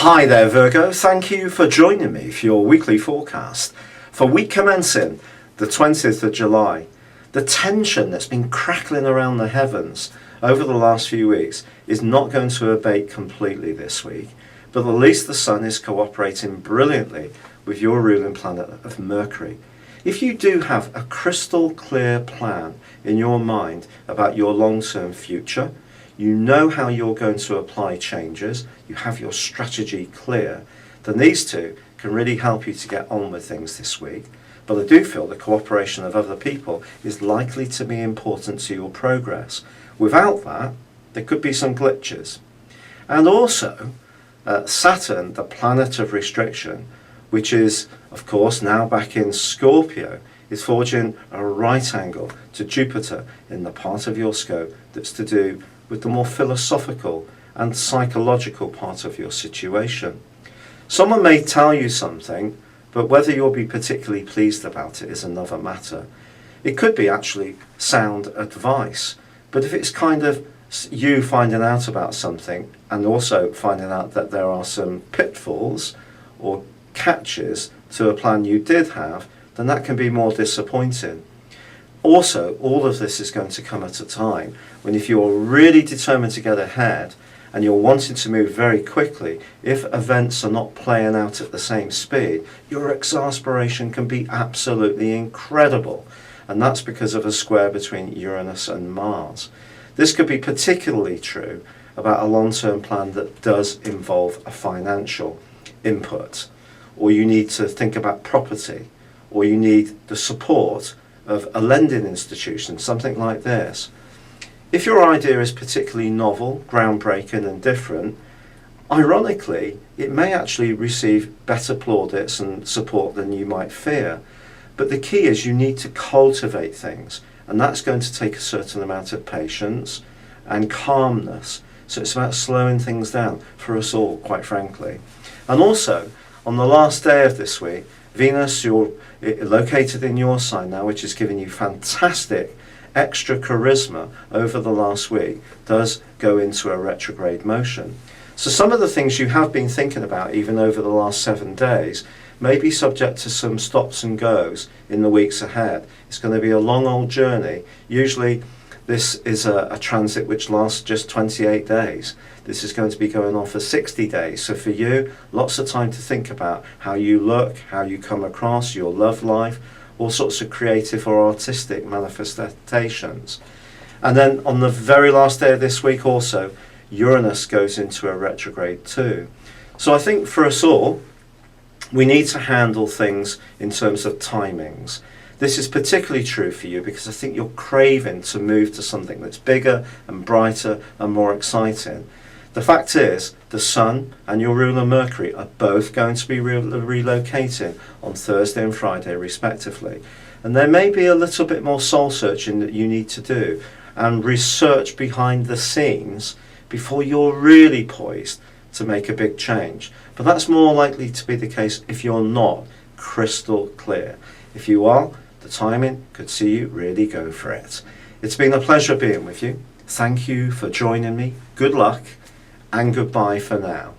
Hi there, Virgo. Thank you for joining me for your weekly forecast for week commencing the 20th of July. The tension that's been crackling around the heavens over the last few weeks is not going to abate completely this week, but at least the Sun is cooperating brilliantly with your ruling planet of Mercury. If you do have a crystal clear plan in your mind about your long-term future, you know how you're going to apply changes, you have your strategy clear, then these two can really help you to get on with things this week. But I do feel the cooperation of other people is likely to be important to your progress. Without that, there could be some glitches. And also, Saturn, the planet of restriction, which is, of course, now back in Scorpio, is forging a right angle to Jupiter in the part of your scope that's to do with the more philosophical and psychological part of your situation. Someone may tell you something, but whether you'll be particularly pleased about it is another matter. It could be actually sound advice, but if it's kind of you finding out about something and also finding out that there are some pitfalls or catches to a plan you did have, then that can be more disappointing. Also, all of this is going to come at a time when, if you're really determined to get ahead and you're wanting to move very quickly, if events are not playing out at the same speed, your exasperation can be absolutely incredible. And that's because of a square between Uranus and Mars. This could be particularly true about a long-term plan that does involve a financial input, or you need to think about property, or you need the support of a lending institution, something like this. If your idea is particularly novel, groundbreaking and different, ironically, it may actually receive better plaudits and support than you might fear. But the key is you need to cultivate things, and that's going to take a certain amount of patience and calmness. So it's about slowing things down for us all, quite frankly. And also, on the last day of this week, Venus, you're located in your sign now, which is giving you fantastic extra charisma over the last week, does go into a retrograde motion. So some of the things you have been thinking about even over the last 7 days may be subject to some stops and goes in the weeks ahead. It's going to be a long old journey. Usually this is a transit which lasts just 28 days. This is going to be going on for 60 days. So for you, lots of time to think about how you look, how you come across, your love life, all sorts of creative or artistic manifestations. And then on the very last day of this week also, Uranus goes into a retrograde too. So I think for us all, we need to handle things in terms of timings. This is particularly true for you because I think you're craving to move to something that's bigger and brighter and more exciting. The fact is, the Sun and your ruler Mercury are both going to be relocating on Thursday and Friday respectively. And there may be a little bit more soul searching that you need to do and research behind the scenes before you're really poised to make a big change. But that's more likely to be the case if you're not crystal clear. If you are, the timing could see you really go for it. It's been a pleasure being with you. Thank you for joining me. Good luck and goodbye for now.